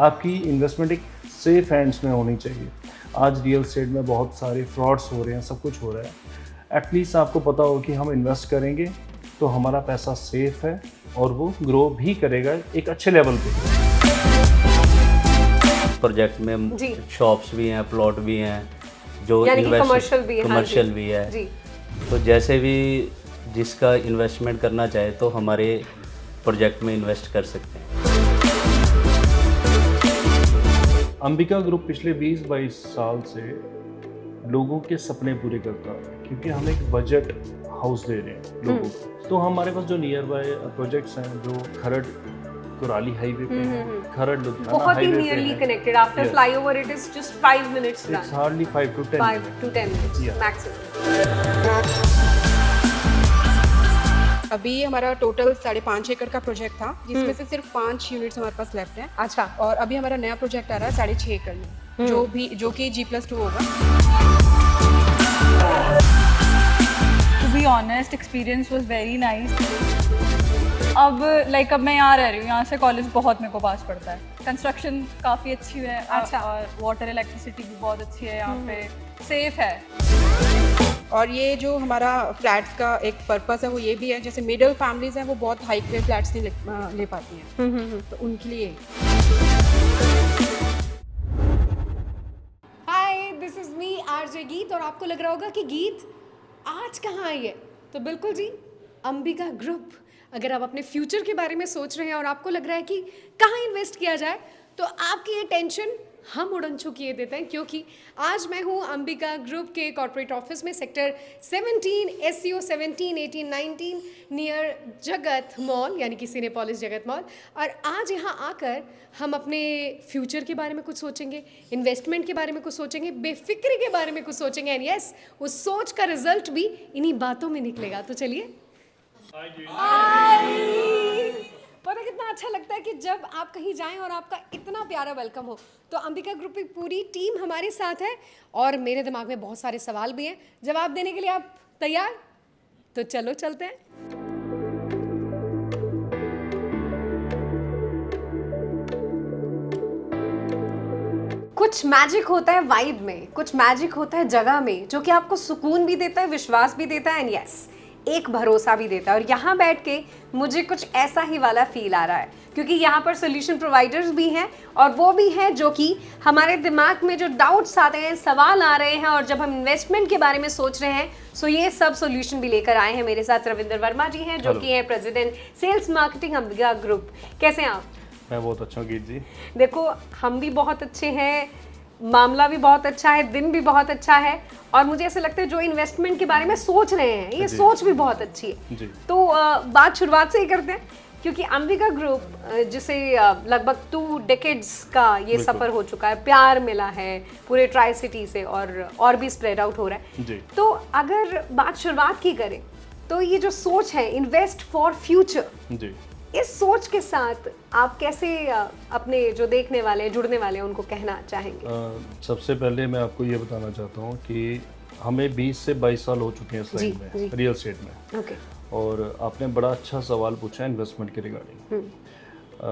आपकी इन्वेस्टमेंट एक safe hands में होनी चाहिए। आज रियल एस्टेट में बहुत सारे फ्रॉड्स हो रहे हैं, सब कुछ हो रहा है। एटलीस्ट आपको पता हो कि हम इन्वेस्ट करेंगे तो हमारा पैसा सेफ है और वो ग्रो भी करेगा एक अच्छे लेवल पे। प्रोजेक्ट में शॉप्स भी हैं, प्लॉट भी हैं, जो कमर्शियल भी है जी। तो जैसे भी जिसका इन्वेस्टमेंट करना चाहे तो हमारे प्रोजेक्ट में इन्वेस्ट कर सकते हैं। अंबिका ग्रुप पिछले 20-22 साल से लोगों के सपने पूरे करता है, क्योंकि हम एक बजट हाउस दे रहे हैं लोगों को। तो हमारे पास जो नियर बाय प्रोजेक्ट्स हैं, जो खरड़ कुराली हाईवे पे हैं, खरड़ लुधियाना बहुत ही हाईवे पे नियरली हैं। Connected, after flyover it is just 5 minutes run. It's hardly 5 to 10 5 to 10 minutes Yeah. maximum. अभी हमारा टोटल 5.5 एकड़ का प्रोजेक्ट था, जिसमें से सिर्फ 5 यूनिट्स हमारे पास लेफ्ट हैं। अच्छा। और अभी हमारा नया प्रोजेक्ट आ रहा है 6.5 एकड़ में, जो कि G+2 होगा। To be honest, experience was very nice. अब मैं यहाँ रह रही हूँ, यहाँ से कॉलेज बहुत मेरे को पास पड़ता है। कंस्ट्रक्शन काफ़ी अच्छी है। अच्छा। और वाटर इलेक्ट्रिसिटी भी बहुत अच्छी है यहाँ पे, सेफ है। और ये जो हमारा फ्लैट्स का एक पर्पस है वो ये भी है, जैसे मिडिल फैमिलीज हैं वो बहुत हाई पे फ्लैट्स नहीं ले पाती हैं, तो उनके लिए। हाय, दिस इज मी आरजे गीत, और आपको लग रहा होगा कि गीत आज कहाँ आई है, तो बिल्कुल जी, अंबिका ग्रुप। अगर आप अपने फ्यूचर के बारे में सोच रहे हैं और आपको लग रहा है कि कहाँ इन्वेस्ट किया जाए, तो आपकी ये टेंशन हम उड़नछू किए देते हैं, क्योंकि आज मैं हूँ अंबिका ग्रुप के कॉर्पोरेट ऑफिस में, सेक्टर 17 SCO 17, 18, 19 नियर जगत मॉल, यानी कि सिनेपोलिस जगत मॉल। और आज यहाँ आकर हम अपने फ्यूचर के बारे में कुछ सोचेंगे, इन्वेस्टमेंट के बारे में कुछ सोचेंगे, बेफिक्री के बारे में कुछ सोचेंगे, एंड यस, उस सोच का रिजल्ट भी इन्हीं बातों में निकलेगा। तो चलिए, पता कितना अच्छा लगता है कि जब आप कहीं जाएं और आपका इतना प्यारा वेलकम हो। तो अंबिका ग्रुप की पूरी टीम हमारे साथ है, और मेरे दिमाग में बहुत सारे सवाल भी हैं। जवाब देने के लिए आप तैयार? तो चलो चलते हैं। कुछ मैजिक होता है वाइब में, कुछ मैजिक होता है जगह में, जो कि आपको सुकून भी देता है, विश्वास भी देता है, एंड यस, एक भरोसा भी देता है। और यहाँ बैठ के मुझे कुछ ऐसा ही वाला फील आ रहा है, क्योंकि यहाँ पर सोल्यूशन प्रोवाइडर्स भी हैं, और वो भी हैं जो कि हमारे दिमाग में जो डाउट्स आते हैं, सवाल आ रहे हैं, और जब हम इन्वेस्टमेंट के बारे में सोच रहे हैं, सो ये सब सोल्यूशन भी लेकर आए हैं। मेरे साथ रविंद्र वर्मा जी हैं, जो कि हैं president sales marketing Ambika group. कैसे हैं आप? मैं बहुत अच्छा हूँ गीत जी। देखो, हम भी बहुत अच्छे हैं, मामला भी बहुत अच्छा है, दिन भी बहुत अच्छा है, और मुझे ऐसा लगता है जो इन्वेस्टमेंट के बारे में सोच रहे हैं, ये सोच भी बहुत अच्छी है जी। तो बात शुरुआत से ही करते हैं, क्योंकि अंबिका ग्रुप जिसे लगभग 2 decades का ये सफ़र हो चुका है, प्यार मिला है पूरे ट्राई सिटी से, और भी स्प्रेड आउट हो रहा है जी। तो अगर बात शुरुआत की करें, तो ये जो सोच है इन्वेस्ट फॉर फ्यूचर, जी, इस सोच के साथ आप कैसे अपने जो देखने वाले जुड़ने वाले हैं उनको कहना चाहेंगे? सबसे पहले मैं आपको ये बताना चाहता हूँ कि हमें 20 से 22 साल हो चुके हैं इस लाइन में, रियल एस्टेट में। ओके। और आपने बड़ा अच्छा सवाल पूछा है इन्वेस्टमेंट के रिगार्डिंग।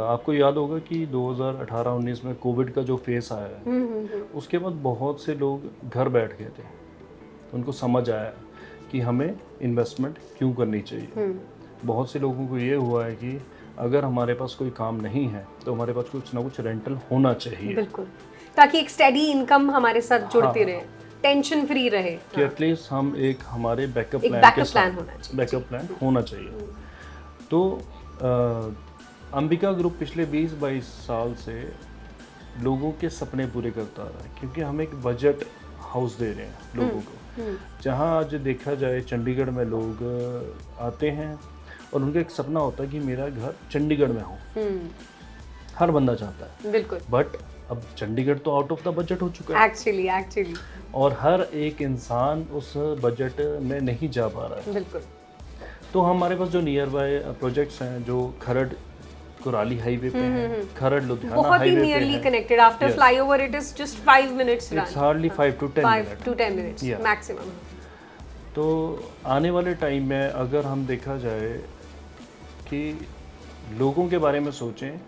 आपको याद होगा कि 2018-19 में कोविड का जो फेस आया है, उसके बाद बहुत से लोग घर बैठ गए थे, उनको समझ आया कि हमें इन्वेस्टमेंट क्यों करनी चाहिए। बहुत से लोगों को ये हुआ है कि अगर हमारे पास कोई काम नहीं है तो हमारे पास कुछ ना कुछ रेंटल होना चाहिए, बिल्कुल, ताकि एक स्टेडी इनकम हमारे साथ जुड़ती रहे, टेंशन फ्री रहे, कि एटलीस्ट हम एक हमारे बैकअप एक प्लान बैकअप के प्लान साथ होना चाहिए। बैकअप प्लान होना चाहिए। तो अंबिका ग्रुप पिछले 20-22 साल से लोगों के सपने पूरे करता रहा है, क्योंकि हम एक बजट हाउस दे रहे हैं लोगों को। जहाँ आज देखा जाए चंडीगढ़ में लोग आते हैं और उनका एक सपना होता है कि मेरा घर चंडीगढ़ में हो, हर बंदा चाहता है। बिल्कुल। बट अब चंडीगढ़ तो आउट ऑफ द बजट हो चुका है एक्चुअली और हर एक इंसान उस बजट में नहीं जा पा रहा है। बिल्कुल। तो हमारे पास जो नियर बाय प्रोजेक्ट्स हैं, जो खरड़ कुराली हाईवे पे हैं, खरड़ लुधियाना बहुत ही हाईवे पे नियरली हैं, connected, after flyover it is just 5 minutes run. It's hardly 5 to 10 5 minutes। to 10 minutes Yeah. Maximum. तो आने वाले टाइम में अगर हम देखा जाए कि लोगों के बारे में सोचें,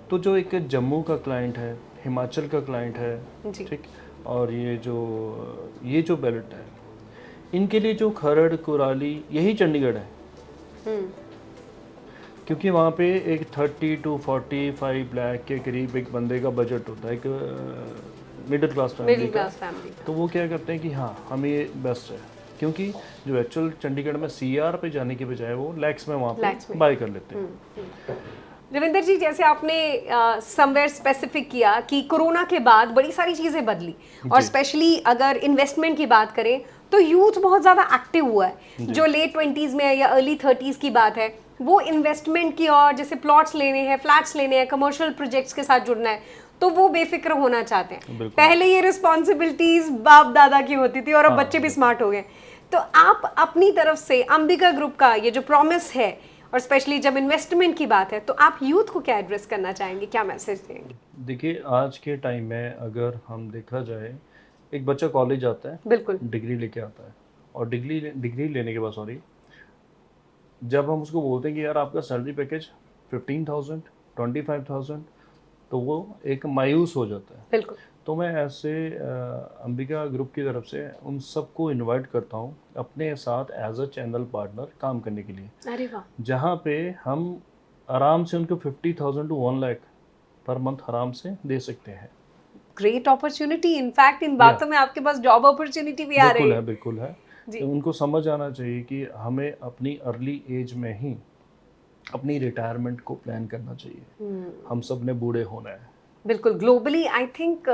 तो जो एक जम्मू का क्लाइंट है, हिमाचल का क्लाइंट है, जी। ठीक, और ये जो बेल्ट है, इनके लिए जो खरड़ कुराली यही चंडीगढ़ है, क्योंकि वहाँ पे एक 30 to 45 लाख के करीब एक बंदे का बजट होता है, एक मिडिल क्लास फैमिली मिडिल का। Class family. तो वो क्या करते हैं कि हाँ हमें ये बेस्ट है, क्योंकि जो एक्चुअल चंडीगढ़ में सीआर पे जाने के बजाय वो लैक्स में वहाँ लैक्स पे में। बाय कर लेते हैं। रविंदर जी, जैसे आपने समवेयर स्पेसिफिक किया कि कोरोना के बाद बड़ी सारी चीज़ें बदली, और स्पेशली अगर इन्वेस्टमेंट की बात करें तो यूथ बहुत ज़्यादा एक्टिव हुआ है। जो लेट 20s में है या अर्ली 30s की बात है, वो इन्वेस्टमेंट की और जैसे प्लॉट्स लेने हैं, फ्लैट्स लेने हैं, कमर्शियल प्रोजेक्ट्स के साथ जुड़ना है, तो वो बेफिक्र होना चाहते हैं। बिल्कुल। पहले ये रिस्पॉन्सिबिलिटीज बाप दादा की होती थी और अब बच्चे भी स्मार्ट हो गए। तो आप अपनी तरफ से अंबिका ग्रुप का ये जो प्रॉमिस है, और स्पेशली जब इन्वेस्टमेंट की बात है, तो आप यूथ को क्या एड्रेस करना चाहेंगे, क्या मैसेज देंगे? देखिए, आज के टाइम में अगर हम देखा जाए, एक बच्चा कॉलेज आता है, बिल्कुल। डिग्री लेके आता है, और डिग्री लेने के बाद जब हम उसको बोलते हैं कि यार आपका सैलरी पैकेज 15,000 25,000, तो वो एक मायूस हो जाता है। बिल्कुल। तो मैं ऐसे अंबिका ग्रुप की तरफ से उन सबको इनवाइट करता हूँ अपने साथ एज अ चैनल पार्टनर काम करने के लिए, अरे वाह। जहाँ पे हम आराम से उनको 50,000 to 1 लाख पर मंथ आराम से दे सकते हैं। Great opportunity. इनफैक्ट इन बातों में आपके पास जॉब अपॉर्चुनिटी भी आ रही है। बिल्कुल है। जी। तो उनको समझ आना चाहिए कि हमें अपनी अर्ली एज में ही अपनी रिटायरमेंट को प्लान करना चाहिए। हम सब ने बूढ़े होना है। बिल्कुल। ग्लोबली आई थिंक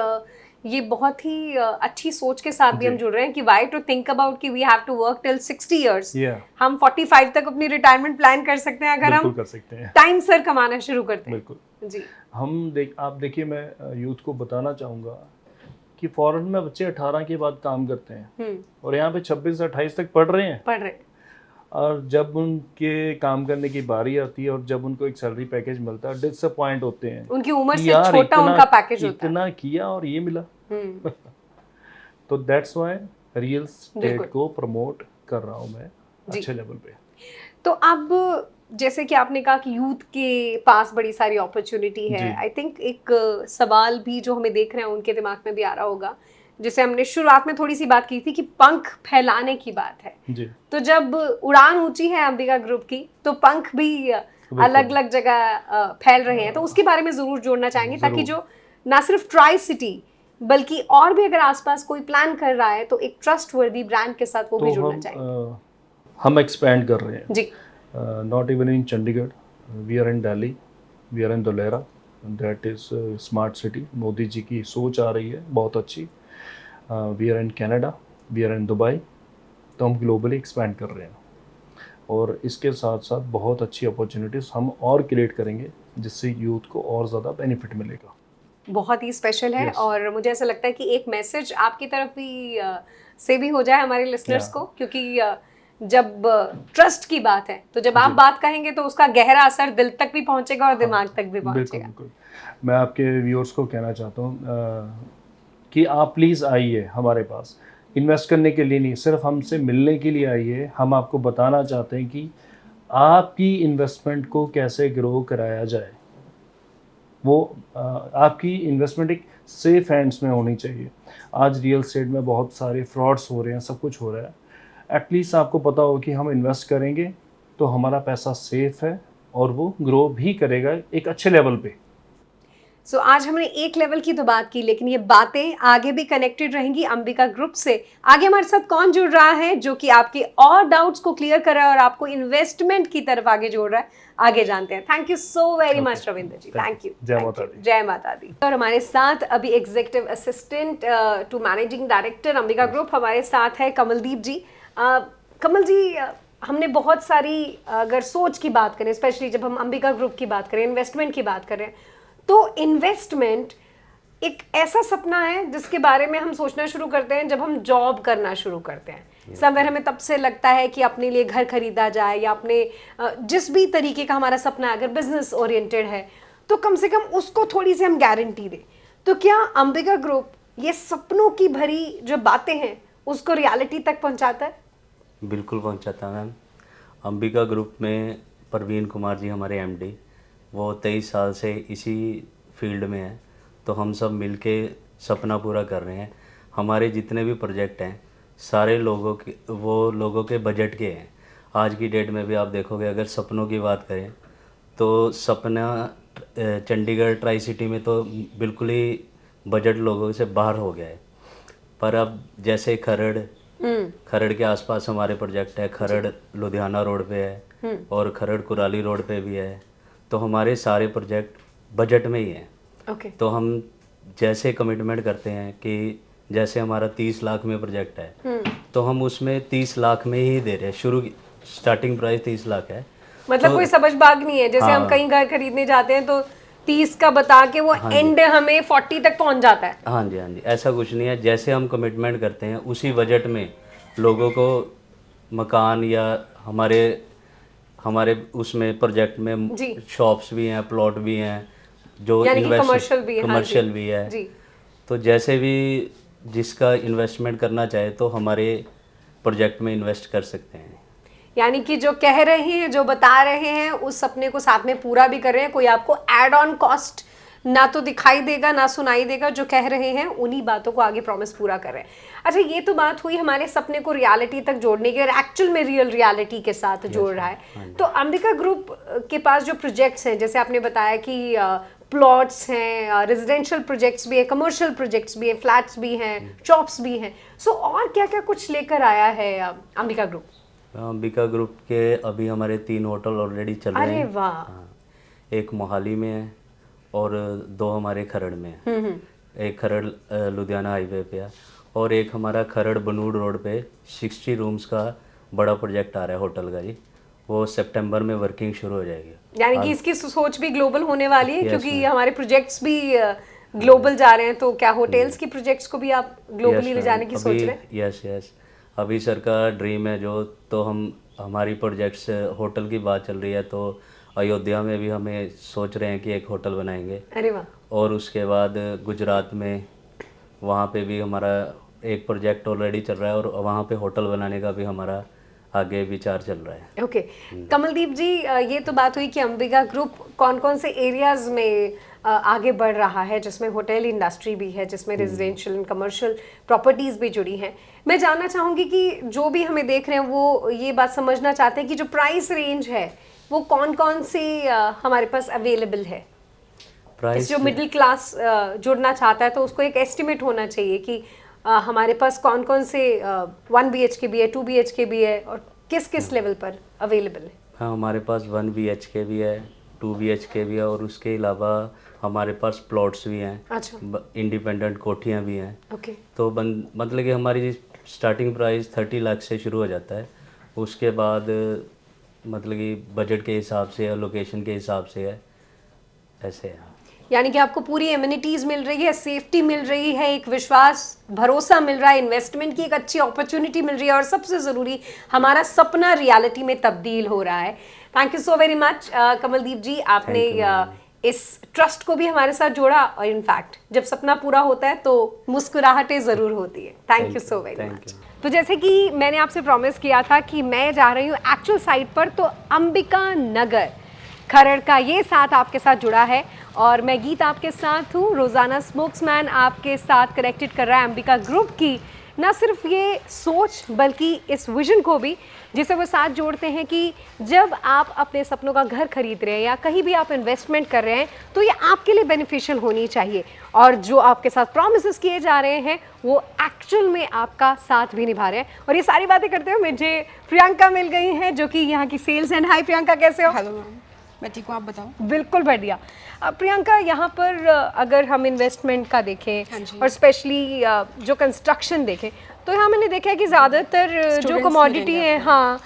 ये बहुत ही अच्छी सोच के साथ भी हम जुड़ रहे हैं कि वाई टू थिंक अबाउट कि we have to work till 60 years. हम 45 तक अपनी रिटायरमेंट प्लान कर सकते हैं अगर हम कर सकते हैं टाइम सर कमाना शुरू करते हैं। बिल्कुल जी। आप देखिए, मैं यूथ को बताना चाहूँगा कि फॉरेन में बच्चे 18 के बाद काम करते हैं और यहाँ पे 26 से 28 तक पढ़ रहे हैं। और जब उनके काम करने की बारी आती है और जब उनको एक सैलरी पैकेज मिलता है, डिसअपॉइंट होते हैं। उनकी उम्र कि से यार छोटा उनका पैकेज होता है। इतना किया और ये मिला। तो दैट्स व्हाई रियल स्टेट को प्रमोट कर रहा हूँ मैं अच्छे लेवल पे। तो अब जैसे कि आपने कहा कि यूथ के पास बड़ी सारी अपॉर्चुनिटी है, आई थिंक एक सवाल भी जो हमें देख रहे हैं उनके दिमाग में भी आ रहा होगा, जैसे हमने शुरुआत में थोड़ी सी बात की थी कि पंख फैलाने की बात है जी। तो जब उड़ान ऊंची है अंबिका ग्रुप की, तो पंख भी अलग अलग जगह फैल रहे हैं, तो उसके बारे में जरूर जोड़ना चाहेंगे ताकि जो ना सिर्फ ट्राई सिटी बल्कि और भी अगर आसपास कोई प्लान कर रहा है तो एक ट्रस्टवर्दी ब्रांड के साथ वो भी जुड़ना चाहेंगे। हम एक्सपैंड कर रहे हैं जी। Not even in Chandigarh, we are in Delhi, we are in Dholera, that is smart city. Modi ji की सोच आ रही है बहुत अच्छी। We are in Canada, we are in Dubai. तो हम ग्लोबली एक्सपैंड कर रहे हैं और इसके साथ साथ बहुत अच्छी अपॉर्चुनिटीज़ हम और क्रिएट करेंगे जिससे यूथ को और ज़्यादा बेनिफिट मिलेगा। बहुत ही स्पेशल है। Yes. और मुझे ऐसा लगता है कि एक मैसेज आपकी तरफ भी से भी हो जाए हमारे लिसनर्स को, क्योंकि जब ट्रस्ट की बात है तो जब आप बात कहेंगे तो उसका गहरा असर दिल तक भी पहुंचेगा और दिमाग तक भी पहुंचेगा। बिल्कुल। मैं आपके व्यूअर्स को कहना चाहता हूँ कि आप प्लीज़ आइए हमारे पास, इन्वेस्ट करने के लिए नहीं, सिर्फ हमसे मिलने के लिए आइए। हम आपको बताना चाहते हैं कि आपकी इन्वेस्टमेंट को कैसे ग्रो कराया जाए। वो आपकी इन्वेस्टमेंट एक सेफ हैंड्स में होनी चाहिए। आज रियल एस्टेट में बहुत सारे फ्रॉड्स हो रहे हैं, सब कुछ हो रहा है। एटलीस्ट आपको पता हो कि हम इन्वेस्ट करेंगे तो हमारा पैसा सेफ है और वो ग्रो भी करेगा एक अच्छे लेवल पे। सो आज हमने एक लेवल की तो बात की, लेकिन ये बातें आगे भी कनेक्टेड रहेंगी अंबिका ग्रुप से। आगे हमारे साथ कौन जुड़ रहा है जो कि आपके और डाउट्स को क्लियर कर रहा है और आपको इन्वेस्टमेंट की तरफ आगे जोड़ रहा है, आगे जानते हैं। Thank you so very much Ravinder ji, thank you. जय माता दी। जय माता दी। और हमारे साथ अभी executive assistant to managing director Ambika group हमारे साथ है कमलदीप जी। कमल जी, हमने बहुत सारी अगर सोच की बात करें, स्पेशली जब हम अंबिका ग्रुप की बात करें, इन्वेस्टमेंट की बात करें, तो इन्वेस्टमेंट एक ऐसा सपना है जिसके बारे में हम सोचना शुरू करते हैं जब हम जॉब करना शुरू करते हैं। समवेयर हमें तब से लगता है कि अपने लिए घर खरीदा जाए या अपने जिस भी तरीके का हमारा सपना है, अगर बिजनेस ओरिएंटेड है तो कम से कम उसको थोड़ी सी हम गारंटी दें। तो क्या अंबिका ग्रुप ये सपनों की भरी जो बातें हैं उसको रियलिटी तक पहुंचाता है? बिल्कुल पहुंचाता है मैम। अंबिका ग्रुप में परवीन कुमार जी हमारे एमडी, वो 23 साल से इसी फील्ड में है, तो हम सब मिलके सपना पूरा कर रहे हैं। हमारे जितने भी प्रोजेक्ट हैं सारे लोगों के बजट के हैं। आज की डेट में भी आप देखोगे, अगर सपनों की बात करें तो सपना चंडीगढ़ ट्राई सिटी में तो बिल्कुल ही बजट लोगों से बाहर हो गया है। पर अब जैसे खरड़ के आसपास हमारे प्रोजेक्ट है, खरड़ लुधियाना रोड पे है और खरड़ कुराली रोड पे भी है, तो हमारे सारे प्रोजेक्ट बजट में ही हैं। ओके तो हम जैसे कमिटमेंट करते हैं कि जैसे हमारा 30 लाख में प्रोजेक्ट है तो हम उसमें 30 लाख में ही दे रहे हैं। स्टार्टिंग प्राइस 30 लाख है। मतलब कोई समझ बाग नहीं है, जैसे हम कहीं घर खरीदने जाते हैं तो 30 का बता के वो एंड हमें 40 तक पहुंच जाता है। हाँ जी, हाँ जी, ऐसा कुछ नहीं है। जैसे हम कमिटमेंट करते हैं उसी बजट में लोगों को मकान या हमारे उसमें प्रोजेक्ट में जी। शॉप्स भी हैं, प्लॉट भी हैं, जो यानी कि कमर्शियल भी है। कमर्शियल भी है। जी। तो जैसे भी जिसका इन्वेस्टमेंट करना चाहे तो हमारे प्रोजेक्ट में इन्वेस्ट कर सकते हैं। यानी कि जो कह रहे हैं, जो बता रहे हैं, उस सपने को साथ में पूरा भी कर रहे हैं। कोई आपको एड ऑन कॉस्ट ना तो दिखाई देगा ना सुनाई देगा। जो कह रहे हैं उन्हीं बातों को आगे प्रॉमिस पूरा कर रहे हैं। अच्छा, ये तो बात हुई हमारे सपने को रियलिटी तक जोड़ने की और एक्चुअल में रियल रियलिटी के साथ जोड़ रहा है। तो अंबिका ग्रुप के पास जो प्रोजेक्ट्स हैं, जैसे आपने बताया कि प्लॉट्स हैं, रेजिडेंशियल प्रोजेक्ट्स भी है, कमर्शियल प्रोजेक्ट्स भी है, फ्लैट्स भी हैं, शॉप्स भी हैं, सो और क्या क्या कुछ लेकर आया है अंबिका ग्रुप? अंबिका ग्रुप के अभी हमारे 3 होटल ऑलरेडी चल रहे हैं। अरे वाह। हाँ, एक मोहाली में है और 2 हमारे खरड़ में है। एक खरड़ लुधियाना हाईवे पे है और एक हमारा खरड़ बनूड़ रोड पे 60 रूम्स का बड़ा प्रोजेक्ट आ रहा है होटल का जी। वो सितंबर में वर्किंग शुरू हो जाएगी। यानी कि इसकी सोच भी ग्लोबल होने वाली है, क्योंकि हमारे प्रोजेक्ट्स भी ग्लोबल जा रहे हैं। तो क्या होटल्स की प्रोजेक्ट्स को भी आप ग्लोबली ले जाने की सोच रहे हैं? यस, अभी सर का ड्रीम है जो, तो हमारी प्रोजेक्ट्स होटल की बात चल रही है, तो अयोध्या में भी हमें सोच रहे हैं कि एक होटल बनाएंगे। अरे वाह। और उसके बाद गुजरात में वहाँ पे भी हमारा एक प्रोजेक्ट ऑलरेडी चल रहा है और वहाँ पे होटल बनाने का भी हमारा आगे विचार चल रहा है। ओके कमलदीप जी, ये तो बात हुई कि अंबिका ग्रुप कौन कौन से एरियाज में आगे बढ़ रहा है, जिसमें होटल इंडस्ट्री भी है, जिसमें रेजिडेंशियल एंड कमर्शियल प्रॉपर्टीज़ भी जुड़ी हैं। मैं जानना चाहूँगी कि जो भी हमें देख रहे हैं वो ये बात समझना चाहते हैं कि जो प्राइस रेंज है वो कौन कौन सी हमारे पास अवेलेबल है। प्राइस जो मिडिल क्लास जुड़ना चाहता है तो उसको एक एस्टिमेट होना चाहिए कि हमारे पास कौन कौन से 1 BHK भी है, 2 BHK भी है और किस किस लेवल पर अवेलेबल है। हाँ, हमारे पास 1 BHK भी है, 2 BHK भी है और उसके अलावा हमारे पास प्लॉट्स भी हैं। अच्छा। इंडिपेंडेंट कोठियाँ भी हैं। ओके। तो मतलब कि हमारी स्टार्टिंग प्राइस 30 लाख से शुरू हो जाता है। उसके बाद मतलब कि बजट के हिसाब से और लोकेशन के हिसाब से है, ऐसे है। यानी कि आपको पूरी एमिनिटीज़ मिल रही है, सेफ्टी मिल रही है, एक विश्वास भरोसा मिल रहा है, इन्वेस्टमेंट की एक अच्छी अपॉर्चुनिटी मिल रही है और सबसे ज़रूरी हमारा सपना रियलिटी में तब्दील हो रहा है। Thank you so very much Kamaldeep ji, आपने इस ट्रस्ट को भी हमारे साथ जोड़ा और इनफैक्ट जब सपना पूरा होता है तो मुस्कुराहटें ज़रूर होती है। Thank you so very much. तो जैसे कि मैंने आपसे प्रॉमिस किया था कि मैं जा रही हूँ एक्चुअल साइट पर, तो अंबिका नगर खरड़ का ये साथ आपके साथ जुड़ा है और मैं गीत आपके साथ हूँ। रोज़ाना स्पोक्समैन आपके साथ कनेक्टेड कर रहा है अंबिका ग्रुप की न सिर्फ ये सोच बल्कि इस विजन को भी, जिसे वो साथ जोड़ते हैं कि जब आप अपने सपनों का घर खरीद रहे हैं या कहीं भी आप इन्वेस्टमेंट कर रहे हैं तो ये आपके लिए बेनिफिशियल होनी चाहिए और जो आपके साथ प्रॉमिसेस किए जा रहे हैं वो एक्चुअल में आपका साथ भी निभा रहे हैं। और ये सारी बातें करते हुए मुझे प्रियंका मिल गई हैं जो कि यहाँ की सेल्स एंड। हाय प्रियंका, कैसे हो? हेलो मैम, मैं ठीक हूँ, आप बताओ। बिल्कुल बढ़िया। प्रियंका, यहाँ पर अगर हम इन्वेस्टमेंट का देखें और स्पेशली जो कंस्ट्रक्शन देखें तो यहाँ मैंने देखा है कि ज़्यादातर जो कमोडिटी है, हाँ,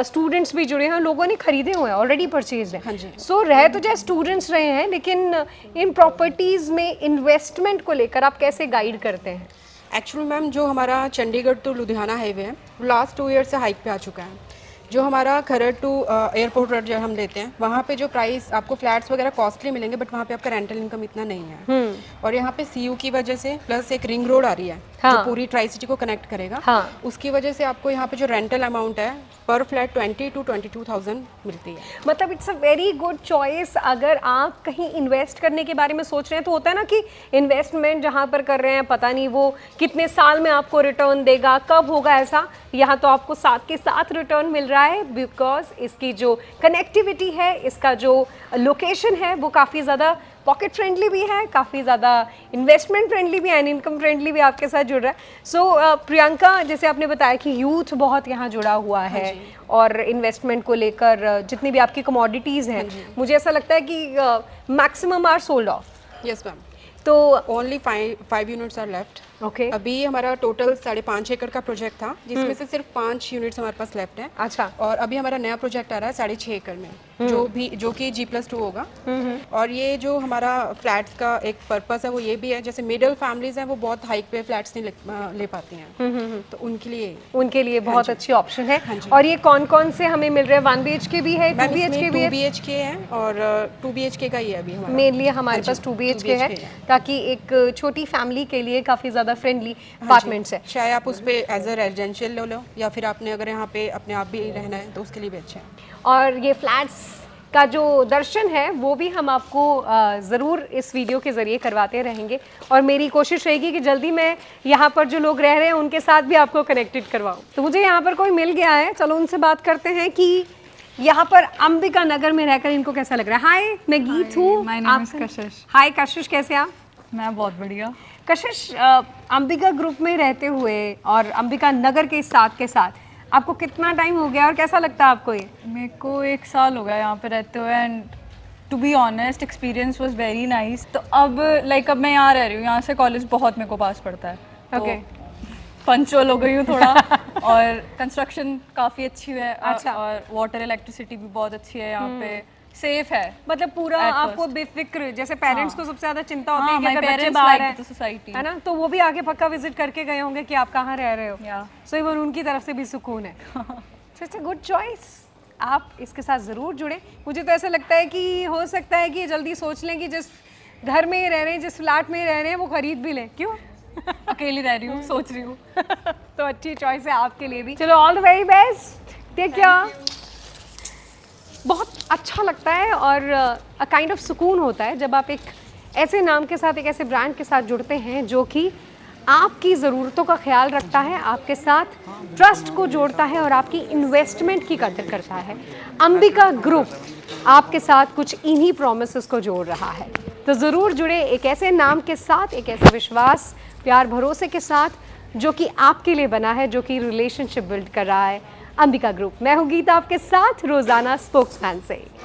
स्टूडेंट्स भी जुड़े हैं, लोगों ने खरीदे हुए हैं, ऑलरेडी परचेज हैं। सो रह तो चाहे स्टूडेंट्स रहे हैं, लेकिन इन प्रॉपर्टीज़ में इन्वेस्टमेंट को लेकर आप कैसे गाइड करते हैं? एक्चुअली मैम, जो हमारा चंडीगढ़ टू लुधियाना हाईवे है वो लास्ट 2 ईयर से हाइक पे आ चुका है। जो हमारा खरड़ टू एयरपोर्ट रोड जो हम लेते हैं वहाँ पे जो प्राइस आपको फ्लैट्स वगैरह कॉस्टली मिलेंगे, बट वहाँ पे आपका रेंटल इनकम इतना नहीं है। और यहाँ पे CU की वजह से प्लस एक रिंग रोड आ रही है हाँ। जो पूरी ट्राई सिटी को कनेक्ट करेगा, हाँ। उसकी वजह से आपको यहाँ पे जो रेंटल अमाउंट है पर फ्लैट 20 to 22,000 मिलती है। मतलब it's a very good choice. अगर आप कहीं इन्वेस्ट करने के बारे में सोच रहे हैं तो होता है ना कि इन्वेस्टमेंट जहाँ पर कर रहे हैं पता नहीं वो कितने साल में आपको रिटर्न देगा, कब होगा ऐसा। यहाँ तो आपको साथ के साथ रिटर्न मिल रहा है बिकॉज इसकी जो कनेक्टिविटी है, इसका जो लोकेशन है वो काफ़ी ज़्यादा पॉकेट फ्रेंडली भी है, काफ़ी ज़्यादा इन्वेस्टमेंट फ्रेंडली भी है एंड इनकम फ्रेंडली भी आपके साथ जुड़ रहा है। सो प्रियंका, जैसे आपने बताया कि यूथ बहुत यहाँ जुड़ा हुआ है और इन्वेस्टमेंट को लेकर जितनी भी आपकी कमोडिटीज़ हैं, मुझे ऐसा लगता है कि maximum are sold off. Yes ma'am, तो only 5 units are left. Okay, अभी हमारा टोटल 5.5 एकड़ का प्रोजेक्ट था, जिसमें से सिर्फ 5 यूनिट्स हमारे पास लेफ्ट है। अच्छा। और अभी हमारा नया प्रोजेक्ट आ रहा है 6.5 एकड़ में, जो कि G+2 होगा। और ये जो हमारा फ्लैट्स का एक पर्पस है वो ये भी है, जैसे मिडिल फैमिलीज हैं वो बहुत हाइक पे फ्लैट्स नहीं ले पाती हैं, तो उनके लिए बहुत अच्छी ऑप्शन है। हाँ जी। और ये कौन कौन से हमें मिल रहे हैं? 1 BHK भी है, 2 BHK भी 2 है? BHK है और 2 BHK का ही है अभी हमारा। मेनली हमारे हाँ पास जी, 2 BHK 2 है, BHK है। ताकि एक छोटी फैमिली के लिए काफ़ी ज़्यादा फ्रेंडली अपार्टमेंट्स है। चाहे आप उस पे एज अ रेजिडेंशियल ले लो या फिर आपने अगर यहाँ पे अपने आप भी रहना है तो उसके लिए भी अच्छा है। और ये फ्लैट्स का जो दर्शन है वो भी हम आपको ज़रूर इस वीडियो के ज़रिए करवाते रहेंगे और मेरी कोशिश रहेगी कि जल्दी मैं यहाँ पर जो लोग रह रहे हैं उनके साथ भी आपको कनेक्टेड करवाऊँ। तो मुझे यहाँ पर कोई मिल गया है, चलो उनसे बात करते हैं कि यहाँ पर अंबिका नगर में रहकर इनको कैसा लग रहा है। हाय, मैं गीत हूँ। माय नेम इज कशिश। हाय कशिश, कैसे आप? मैं बहुत बढ़िया। कशिश, अंबिका ग्रुप में रहते हुए और अंबिका नगर के साथ आपको कितना टाइम हो गया और कैसा लगता है आपको ये? मेरे को 1 साल हो गया यहाँ पे रहते हुए and to be honest experience was very nice. तो अब अब मैं यहाँ रह रही हूँ, यहाँ से कॉलेज बहुत मेरे को पास पड़ता है। ओके। पंचुअल हो गई हूँ थोड़ा और कंस्ट्रक्शन काफ़ी अच्छी है। अच्छा। और वाटर इलेक्ट्रिसिटी भी बहुत अच्छी है यहाँ पे, सेफ है। मतलब पूरा At आपको first. बेफिक्र, जैसे पेरेंट्स को सबसे ज्यादा चिंता होती है हाँ, कि my अगर बच्चे parents बाहर like हैं, the society. है ना, तो वो भी आके पक्का विजिट करके गए होंगे कि आप कहाँ रह रहे हो। Yeah. सो इवन उनकी तरफ से भी सुकून है। इट्स अ गुड चॉइस, आप इसके साथ ज़रूर जुड़े। मुझे तो ऐसा लगता है कि हो सकता है कि जल्दी सोच लें कि जिस घर में रह रहे हैं, जिस फ्लैट में रह रहे हैं, वो खरीद भी लें। क्यों? अकेली रह रही हूँ, सोच रही हूँ। तो अच्छी चॉइस है आपके लिए भी। चलो, all the very best, take care. बहुत अच्छा लगता है और अ काइंड ऑफ सुकून होता है जब आप एक ऐसे नाम के साथ, एक ऐसे ब्रांड के साथ जुड़ते हैं जो कि आपकी ज़रूरतों का ख्याल रखता है, आपके साथ ट्रस्ट को जोड़ता है और आपकी इन्वेस्टमेंट की कदर करता है। अंबिका ग्रुप आपके साथ कुछ इन्हीं प्रोमिसेस को जोड़ रहा है, तो ज़रूर जुड़े एक ऐसे नाम के साथ, एक ऐसे विश्वास, प्यार, भरोसे के साथ जो कि आपके लिए बना है, जो कि रिलेशनशिप बिल्ड कर रहा है। अंबिका ग्रुप। मैं हूँ गीता, आपके साथ रोज़ाना स्पोक्समैन से।